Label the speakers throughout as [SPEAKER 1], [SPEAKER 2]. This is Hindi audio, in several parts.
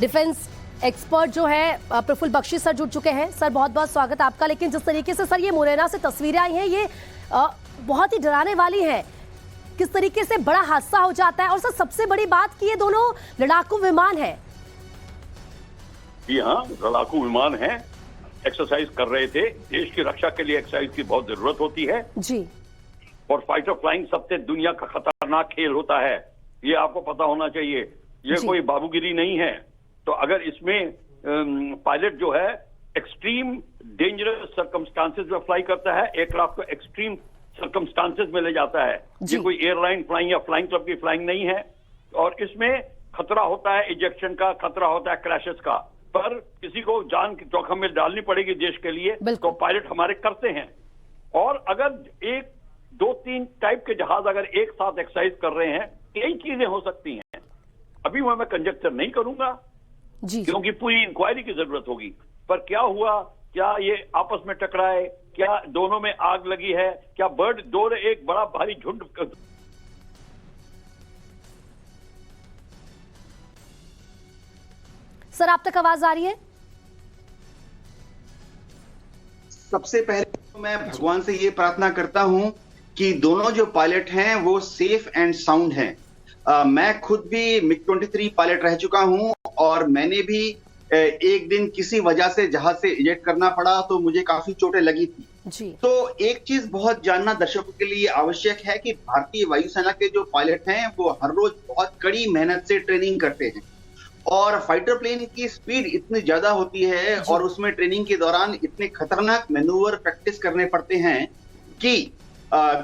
[SPEAKER 1] डिफेंस एक्सपर्ट जो है प्रफुल्ल बख्शी सर जुड़ चुके हैं। सर बहुत बहुत स्वागत आपका। लेकिन जिस तरीके से सर ये मुरैना से तस्वीरें आई हैं ये बहुत ही डराने वाली है। किस तरीके से बड़ा हादसा हो जाता है। और सर सबसे बड़ी बात कि ये दोनों लड़ाकू विमान है।
[SPEAKER 2] जी हाँ, लड़ाकू विमान है, एक्सरसाइज कर रहे थे। देश की रक्षा के लिए एक्सरसाइज की बहुत जरूरत होती है
[SPEAKER 1] जी।
[SPEAKER 2] और फाइटर फ्लाइंग सबसे दुनिया का खतरनाक खेल होता है, ये आपको पता होना चाहिए। ये कोई बाबूगिरी नहीं है। तो अगर इसमें पायलट जो है एक्सट्रीम डेंजरस सर्कमस्टांसेस में फ्लाई करता है, एयरक्राफ्ट को एक्सट्रीम सर्कमस्टांसेस में ले जाता है। ये कोई एयरलाइन फ्लाइंग या फ्लाइंग क्लब की फ्लाइंग नहीं है। और इसमें खतरा होता है इजेक्शन का, खतरा होता है क्रैशेस का, पर किसी को जान जोखिम में डालनी पड़ेगी देश के लिए, तो पायलट हमारे करते हैं। और अगर एक दो तीन टाइप के जहाज अगर एक साथ एक्सरसाइज कर रहे हैं, कई चीजें हो सकती हैं। अभी वो मैं कंजक्चर नहीं करूंगा
[SPEAKER 1] जी,
[SPEAKER 2] क्योंकि पूरी इंक्वायरी की जरूरत होगी। पर क्या हुआ, क्या ये आपस में टकराए, क्या दोनों में आग लगी है, क्या बर्ड दो एक बड़ा भारी झुंड।
[SPEAKER 1] सर आप तक आवाज आ रही है?
[SPEAKER 3] सबसे पहले तो मैं भगवान से ये प्रार्थना करता हूं कि दोनों जो पायलट हैं वो सेफ एंड साउंड हैं। मैं खुद भी मिग-23 पायलट रह चुका हूं और मैंने भी एक दिन किसी वजह से जहाज से इजेक्ट करना पड़ा तो मुझे काफी चोटें लगी थी
[SPEAKER 1] जी।
[SPEAKER 3] तो एक चीज बहुत जानना दर्शकों के लिए आवश्यक है कि भारतीय वायुसेना के जो पायलट हैं वो हर रोज बहुत कड़ी मेहनत से ट्रेनिंग करते हैं और फाइटर प्लेन की स्पीड इतनी ज्यादा होती है और उसमें ट्रेनिंग के दौरान इतने खतरनाक मैनूवर प्रैक्टिस करने पड़ते हैं कि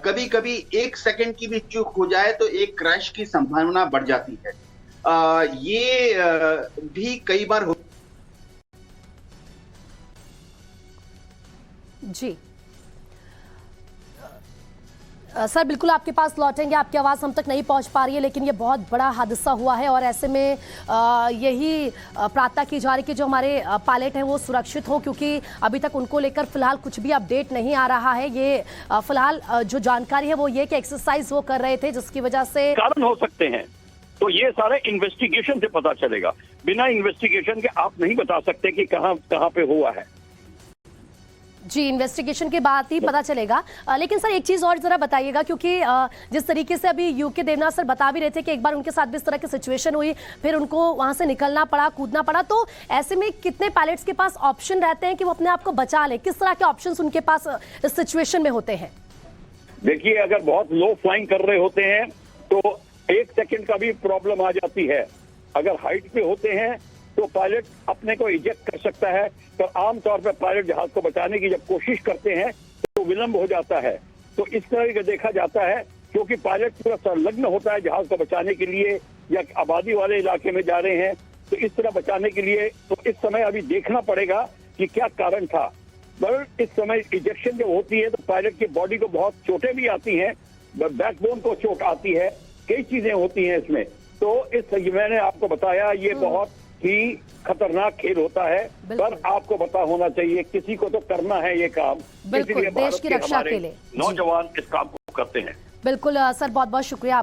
[SPEAKER 3] कभी कभी एक सेकंड की भी चूक हो जाए तो एक क्रैश की संभावना बढ़ जाती है। ये भी कई बार हो
[SPEAKER 1] जी। सर बिल्कुल आपके पास लौटेंगे, आपकी आवाज़ हम तक नहीं पहुंच पा रही है, लेकिन ये बहुत बड़ा हादसा हुआ है और ऐसे में यही प्रार्थना की जा रही कि जो हमारे पायलट हैं वो सुरक्षित हो, क्योंकि अभी तक उनको लेकर फिलहाल कुछ भी अपडेट नहीं आ रहा है। ये फिलहाल जो जानकारी है वो ये कि एक्सरसाइज वो कर रहे थे जिसकी वजह से
[SPEAKER 2] कारण हो सकते हैं। तो ये सारे इन्वेस्टिगेशन से पता चलेगा। बिना इन्वेस्टिगेशन के आप नहीं बता सकते कि कहां पे हुआ है।
[SPEAKER 1] जी, इन्वेस्टिगेशन के बाद ही पता चलेगा। लेकिन सर एक चीज़ और ज़रा बताइएगा, क्योंकि जिस तरीके से अभी यूके देवनाथ सर बता भी रहे थे कि एक बार उनके साथ भी इस तरह की सिचुएशन हुई, फिर उनको वहां से निकलना पड़ा, कूदना पड़ा, तो ऐसे में कितने पायलट्स के पास ऑप्शन रहते हैं कि वो अपने आप को बचा लें? किस तरह के ऑप्शंस उनके पास इस सिचुएशन में होते हैं?
[SPEAKER 2] देखिए, अगर बहुत लो फ्लाइंग कर रहे होते हैं तो एक सेकंड का भी प्रॉब्लम आ जाती है। अगर हाइट पे होते हैं तो पायलट अपने को इजेक्ट कर सकता है, पर आमतौर पर पायलट जहाज को बचाने की जब कोशिश करते हैं तो विलंब हो जाता है। तो इस तरह का देखा जाता है, क्योंकि पायलट पूरा संलग्न होता है जहाज को बचाने के लिए, या आबादी वाले इलाके में जा रहे हैं तो इस तरह बचाने के लिए। तो इस समय अभी देखना पड़ेगा कि क्या कारण था। पर इस समय इजेक्शन जब होती है तो पायलट की बॉडी को बहुत चोटें भी आती हैं, बैकबोन को चोट आती है, कई चीजें होती हैं इसमें। तो इस मैंने आपको बताया ये बहुत ही खतरनाक खेल होता है, पर आपको पता होना चाहिए किसी को तो करना है ये काम।
[SPEAKER 1] बिल्कुल, देश की रक्षा के लिए
[SPEAKER 2] नौजवान इस काम को करते हैं।
[SPEAKER 1] बिल्कुल सर, बहुत बहुत शुक्रिया।